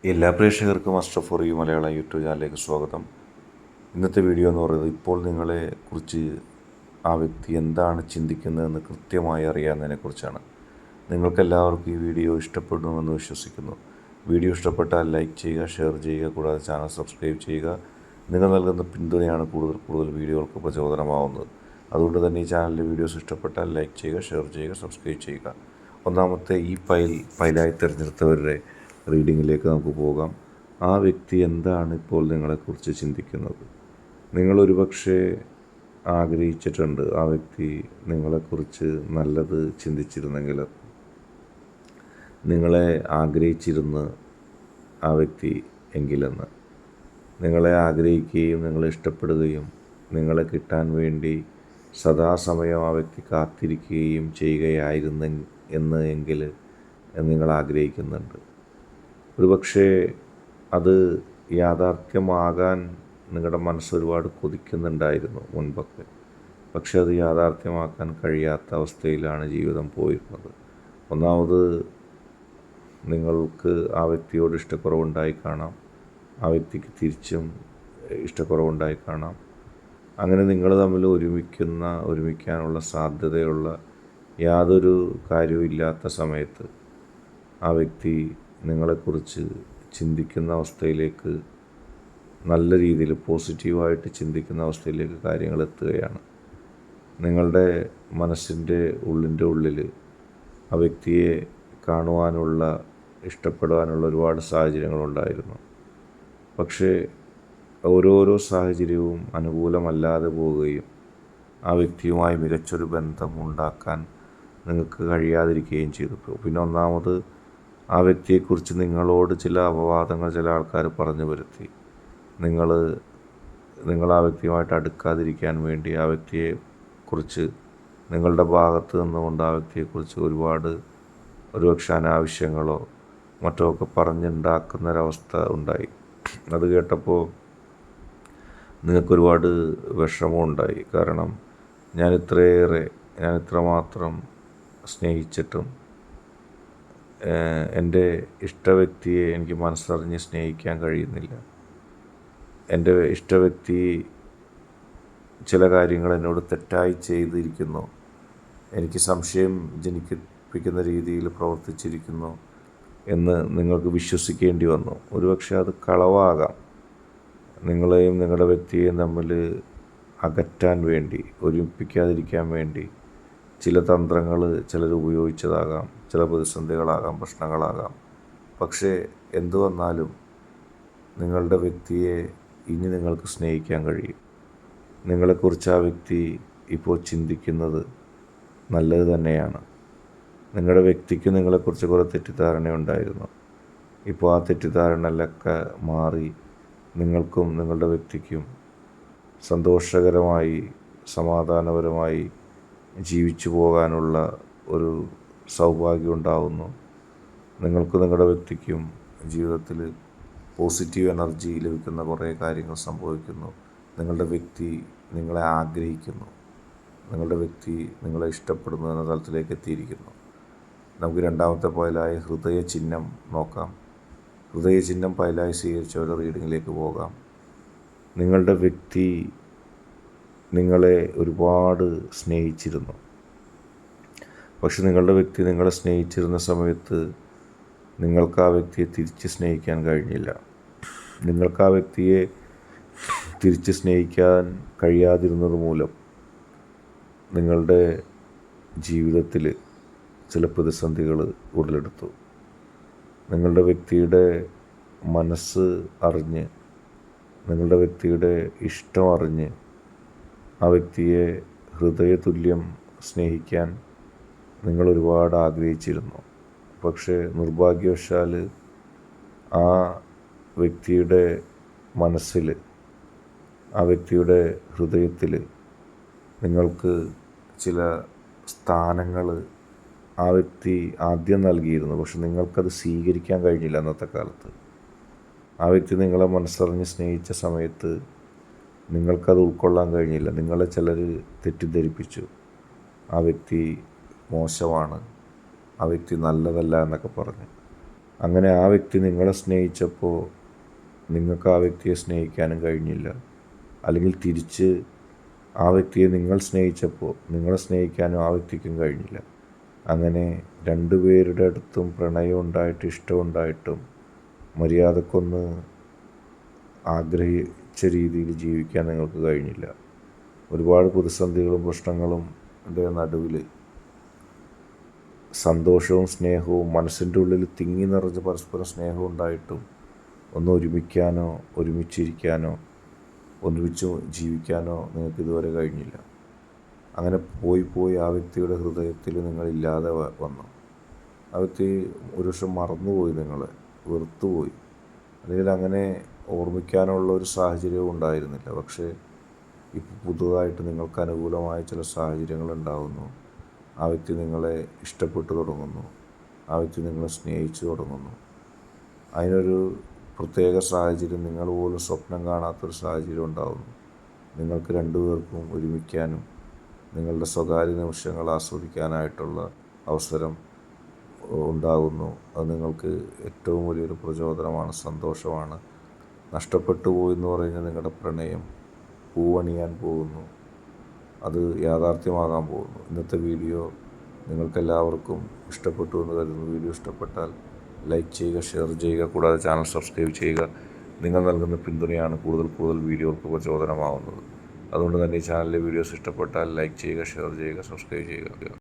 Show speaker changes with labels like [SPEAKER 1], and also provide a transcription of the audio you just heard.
[SPEAKER 1] എല്ലാ പ്രേക്ഷകർക്കും Ashraf for you Malayalam YouTube ചാനലിലേക്ക് സ്വാഗതം. ഇന്നത്തെ വീഡിയോ എന്ന് പറയുന്നത് ഇപ്പോൾ നിങ്ങളെ കുറിച്ച് ആ വ്യക്തി എന്താണ് ചിന്തിക്കുന്നതെന്ന് കൃത്യമായി അറിയാവുന്നതിനെക്കുറിച്ചാണ്. നിങ്ങൾക്കെല്ലാവർക്കും ഈ വീഡിയോ ഇഷ്ടപ്പെടുമെന്ന് വിശ്വസിക്കുന്നു. വീഡിയോ ഇഷ്ടപ്പെട്ടാൽ ലൈക്ക് ചെയ്യുക, ഷെയർ ചെയ്യുക, കൂടാതെ ചാനൽ സബ്സ്ക്രൈബ് ചെയ്യുക. നിങ്ങൾ നൽകുന്ന പിന്തുണയാണ് കൂടുതൽ വീഡിയോകൾക്ക് പ്രചോദനമാവുന്നത്. അതുകൊണ്ട് തന്നെ ഈ ചാനലിലെ വീഡിയോസ് ഇഷ്ടപ്പെട്ടാൽ ലൈക്ക് ചെയ്യുക, ഷെയർ ചെയ്യുക, സബ്സ്ക്രൈബ് ചെയ്യുക. ഒന്നാമത്തെ ഈ ഫയലായി തിരഞ്ഞെടുത്തവരുടെ റീഡിങ്ങിലേക്ക് നമുക്ക് പോകാം. ആ വ്യക്തി എന്താണ് ഇപ്പോൾ നിങ്ങളെക്കുറിച്ച് ചിന്തിക്കുന്നത്? നിങ്ങളൊരു പക്ഷേ ആഗ്രഹിച്ചിട്ടുണ്ട് ആ വ്യക്തി നിങ്ങളെക്കുറിച്ച് നല്ലത് ചിന്തിച്ചിരുന്നെങ്കിൽ. നിങ്ങളെ ആഗ്രഹിച്ചിരുന്ന് ആ വ്യക്തി എങ്കിലെന്ന്. നിങ്ങളെ ആഗ്രഹിക്കുകയും നിങ്ങളെ ഇഷ്ടപ്പെടുകയും നിങ്ങളെ കിട്ടാൻ വേണ്ടി സദാസമയം ആ വ്യക്തി കാത്തിരിക്കുകയും എങ്കിൽ നിങ്ങൾ ആഗ്രഹിക്കുന്നുണ്ട്. ഒരുപക്ഷേ അത് യാഥാർത്ഥ്യമാകാൻ നിങ്ങളുടെ മനസ്സ് ഒരുപാട് കൊതിക്കുന്നുണ്ടായിരുന്നു മുൻപൊക്കെ. പക്ഷെ അത് യാഥാർത്ഥ്യമാക്കാൻ കഴിയാത്ത അവസ്ഥയിലാണ് ജീവിതം പോയിരുന്നത്. ഒന്നാമത് നിങ്ങൾക്ക് ആ വ്യക്തിയോട് ഇഷ്ടക്കുറവുണ്ടായി കാണാം, ആ വ്യക്തിക്ക് തിരിച്ചും ഇഷ്ടക്കുറവുണ്ടായി കാണാം. അങ്ങനെ നിങ്ങൾ തമ്മിൽ ഒരുമിക്കാനുള്ള സാധ്യതയുള്ള യാതൊരു കാര്യവും ഇല്ലാത്ത സമയത്ത് ആ വ്യക്തി നിങ്ങളെക്കുറിച്ച് ചിന്തിക്കുന്ന അവസ്ഥയിലേക്ക്, നല്ല രീതിയിൽ പോസിറ്റീവായിട്ട് ചിന്തിക്കുന്ന അവസ്ഥയിലേക്ക് കാര്യങ്ങൾ എത്തുകയാണ്. നിങ്ങളുടെ മനസ്സിൻ്റെ ഉള്ളിൽ ആ വ്യക്തിയെ കാണുവാനുള്ള, ഇഷ്ടപ്പെടാനുള്ള ഒരുപാട് സാഹചര്യങ്ങളുണ്ടായിരുന്നു. പക്ഷേ ഓരോരോ സാഹചര്യവും അനുകൂലമല്ലാതെ പോവുകയും ആ വ്യക്തിയുമായി മികച്ചൊരു ബന്ധം ഉണ്ടാക്കാൻ നിങ്ങൾക്ക് കഴിയാതിരിക്കുകയും ചെയ്തു. പിന്നെ ഒന്നാമത് ആ വ്യക്തിയെക്കുറിച്ച് നിങ്ങളോട് ചില അപവാദങ്ങൾ ചില ആൾക്കാർ പറഞ്ഞു വരുത്തി. നിങ്ങൾ ആ വ്യക്തിയുമായിട്ട് അടുക്കാതിരിക്കാൻ വേണ്ടി ആ വ്യക്തിയെക്കുറിച്ച് നിങ്ങളുടെ ഭാഗത്ത് നിന്നുകൊണ്ട് ആ വ്യക്തിയെക്കുറിച്ച് ഒരുപക്ഷെ അനാവശ്യങ്ങളോ മറ്റോ ഒക്കെ പറഞ്ഞുണ്ടാക്കുന്നൊരവസ്ഥ ഉണ്ടായി. അത് കേട്ടപ്പോൾ നിങ്ങൾക്കൊരുപാട് വിഷമമുണ്ടായി. കാരണം ഞാൻ ഇത്രമാത്രം സ്നേഹിച്ചിട്ടും എൻ്റെ ഇഷ്ട വ്യക്തിയെ എനിക്ക് മനസ്സറിഞ്ഞ് സ്നേഹിക്കാൻ കഴിയുന്നില്ല. എൻ്റെ ഇഷ്ട വ്യക്തി ചില കാര്യങ്ങൾ എന്നോട് തെറ്റായി ചെയ്തിരിക്കുന്നു, എനിക്ക് സംശയം ജനിപ്പിക്കുന്ന രീതിയിൽ പ്രവർത്തിച്ചിരിക്കുന്നു എന്ന് നിങ്ങൾക്ക് വിശ്വസിക്കേണ്ടി വന്നു. ഒരുപക്ഷെ അത് കളവാകാം. നിങ്ങളെയും നിങ്ങളുടെ വ്യക്തിയെയും തമ്മിൽ അകറ്റാൻ വേണ്ടി, ഒരുമിപ്പിക്കാതിരിക്കാൻ വേണ്ടി ചില തന്ത്രങ്ങൾ ചിലർ ഉപയോഗിച്ചതാകാം, ചില പ്രതിസന്ധികളാകാം, പ്രശ്നങ്ങളാകാം. പക്ഷേ എന്തു വന്നാലും നിങ്ങളുടെ വ്യക്തിയെ ഇനി നിങ്ങൾക്ക് സ്നേഹിക്കാൻ കഴിയും. നിങ്ങളെക്കുറിച്ച് ആ വ്യക്തി ഇപ്പോൾ ചിന്തിക്കുന്നത് നല്ലത് തന്നെയാണ്. നിങ്ങളുടെ വ്യക്തിക്ക് നിങ്ങളെക്കുറിച്ച് കുറേ തെറ്റിദ്ധാരണയുണ്ടായിരുന്നു. ഇപ്പോൾ ആ തെറ്റിദ്ധാരണകളൊക്കെ മാറി നിങ്ങൾക്കും നിങ്ങളുടെ വ്യക്തിക്കും സന്തോഷകരമായി, സമാധാനപരമായി ജീവിച്ചു പോകാനുള്ള ഒരു സൗഭാഗ്യം ഉണ്ടാവുന്നു. നിങ്ങൾക്ക് നിങ്ങളുടെ വ്യക്തിക്കും ജീവിതത്തിൽ പോസിറ്റീവ് എനർജി ലഭിക്കുന്ന കുറേ കാര്യങ്ങൾ സംഭവിക്കുന്നു. നിങ്ങളുടെ വ്യക്തി നിങ്ങളെ ആഗ്രഹിക്കുന്നു, നിങ്ങളുടെ വ്യക്തി നിങ്ങളെ ഇഷ്ടപ്പെടുന്നു എന്ന തലത്തിലേക്ക് എത്തിയിരിക്കുന്നു. നമുക്ക് രണ്ടാമത്തെ പോയിലായ ഹൃദയചിഹ്നം നോക്കാം. ഹൃദയചിഹ്നം പൈലായി സ്വീകരിച്ചവരുടെ റീഡിങ്ങിലേക്ക് പോകാം. നിങ്ങളുടെ വ്യക്തി നിങ്ങളെ ഒരുപാട് സ്നേഹിച്ചിരുന്നു. പക്ഷെ നിങ്ങളുടെ വ്യക്തി നിങ്ങളെ സ്നേഹിച്ചിരുന്ന സമയത്ത് നിങ്ങൾക്ക് ആ വ്യക്തിയെ തിരിച്ച് സ്നേഹിക്കാൻ കഴിഞ്ഞില്ല. നിങ്ങൾക്ക് ആ വ്യക്തിയെ തിരിച്ച് സ്നേഹിക്കാൻ കഴിയാതിരുന്നത് മൂലം നിങ്ങളുടെ ജീവിതത്തിൽ ചില പ്രതിസന്ധികൾ ഉടലെടുത്തു. നിങ്ങളുടെ വ്യക്തിയുടെ മനസ്സ് അറിഞ്ഞ്, നിങ്ങളുടെ വ്യക്തിയുടെ ഇഷ്ടം അറിഞ്ഞ് ആ വ്യക്തിയെ ഹൃദയതുല്യം സ്നേഹിക്കാൻ നിങ്ങൾ ഒരുപാട് ആഗ്രഹിച്ചിരുന്നു. പക്ഷേ നിർഭാഗ്യവശാൽ ആ വ്യക്തിയുടെ മനസ്സിൽ, ആ വ്യക്തിയുടെ ഹൃദയത്തിൽ നിങ്ങൾക്ക് ചില സ്ഥാനങ്ങൾ ആ വ്യക്തി ആദ്യം നൽകിയിരുന്നു. പക്ഷെ നിങ്ങൾക്കത് സ്വീകരിക്കാൻ കഴിഞ്ഞില്ല. അന്നത്തെ കാലത്ത് ആ വ്യക്തി നിങ്ങളെ മനസ്സറിഞ്ഞ് സ്നേഹിച്ച സമയത്ത് നിങ്ങൾക്കത് ഉൾക്കൊള്ളാൻ കഴിഞ്ഞില്ല. നിങ്ങളെ ചിലർ തെറ്റിദ്ധരിപ്പിച്ചു. ആ വ്യക്തി മോശമാണ്, ആ വ്യക്തി നല്ലതല്ല എന്നൊക്കെ പറഞ്ഞ്. അങ്ങനെ ആ വ്യക്തി നിങ്ങളെ സ്നേഹിച്ചപ്പോൾ നിങ്ങൾക്ക് ആ വ്യക്തിയെ സ്നേഹിക്കാനും കഴിഞ്ഞില്ല. അല്ലെങ്കിൽ തിരിച്ച് ആ വ്യക്തിയെ നിങ്ങൾ സ്നേഹിച്ചപ്പോൾ നിങ്ങളെ സ്നേഹിക്കാനും ആ വ്യക്തിക്കും കഴിഞ്ഞില്ല. അങ്ങനെ രണ്ടുപേരുടെ അടുത്തും പ്രണയം ഉണ്ടായിട്ട് ഇഷ്ടമുണ്ടായിട്ടും മര്യാദക്കൊന്ന് ആഗ്രഹിച്ച രീതിയിൽ ജീവിക്കാൻ നിങ്ങൾക്ക് കഴിഞ്ഞില്ല. ഒരുപാട് പ്രതിസന്ധികളും പ്രശ്നങ്ങളും നടുവിൽ സന്തോഷവും സ്നേഹവും മനസ്സിൻ്റെ ഉള്ളിൽ തിങ്ങി നിറഞ്ഞ് പരസ്പരം സ്നേഹം ഉണ്ടായിട്ടും ഒന്ന് ഒരുമിക്കാനോ ഒരുമിച്ചിരിക്കാനോ ഒരുമിച്ച് ജീവിക്കാനോ നിങ്ങൾക്ക് ഇതുവരെ കഴിഞ്ഞില്ല. അങ്ങനെ പോയി ആ വ്യക്തിയുടെ ഹൃദയത്തിൽ നിങ്ങളില്ലാതെ വന്നു. ആ വ്യക്തി ഒരു വർഷം മറന്നുപോയി, നിങ്ങളെ വെറുത്തുപോയി, അല്ലെങ്കിൽ അങ്ങനെ ഓർമ്മിക്കാനുള്ള ഒരു സാഹചര്യവും ഉണ്ടായിരുന്നില്ല. പക്ഷേ ഇപ്പോൾ പുതുതായിട്ട് നിങ്ങൾക്ക് അനുകൂലമായ ചില സാഹചര്യങ്ങൾ ഉണ്ടാകുന്നു. ആ വ്യക്തി നിങ്ങളെ ഇഷ്ടപ്പെട്ടു തുടങ്ങുന്നു, ആ വ്യക്തി നിങ്ങളെ സ്നേഹിച്ചു തുടങ്ങുന്നു. അതിനൊരു പ്രത്യേക സാഹചര്യം, നിങ്ങൾ പോലും സ്വപ്നം കാണാത്തൊരു സാഹചര്യം ഉണ്ടാകുന്നു. നിങ്ങൾക്ക് രണ്ടുപേർക്കും ഒരുമിക്കാനും നിങ്ങളുടെ സ്വകാര്യ നിമിഷങ്ങൾ ആസ്വദിക്കാനായിട്ടുള്ള അവസരം ഉണ്ടാകുന്നു. അത് നിങ്ങൾക്ക് ഏറ്റവും വലിയൊരു പ്രചോദനമാണ്, സന്തോഷമാണ്. നഷ്ടപ്പെട്ടു പോയെന്ന് പറയുന്ന നിങ്ങളുടെ പ്രണയം പൂവണിയാൻ പോകുന്നു, അത് യാഥാർത്ഥ്യമാകാൻ പോകുന്നു. ഇന്നത്തെ വീഡിയോ നിങ്ങൾക്കെല്ലാവർക്കും ഇഷ്ടപ്പെട്ടു എന്ന് കരുതുന്നു. വീഡിയോ ഇഷ്ടപ്പെട്ടാൽ ലൈക്ക് ചെയ്യുക, ഷെയർ ചെയ്യുക, കൂടാതെ ചാനൽ സബ്സ്ക്രൈബ് ചെയ്യുക. നിങ്ങൾ നൽകുന്ന പിന്തുണയാണ് കൂടുതൽ വീഡിയോകൾക്ക് പ്രചോദനമാവുന്നത്. അതുകൊണ്ട് തന്നെ ഈ ചാനലിലെ വീഡിയോസ് ഇഷ്ടപ്പെട്ടാൽ ലൈക്ക് ചെയ്യുക, ഷെയർ ചെയ്യുക, സബ്സ്ക്രൈബ് ചെയ്യുക.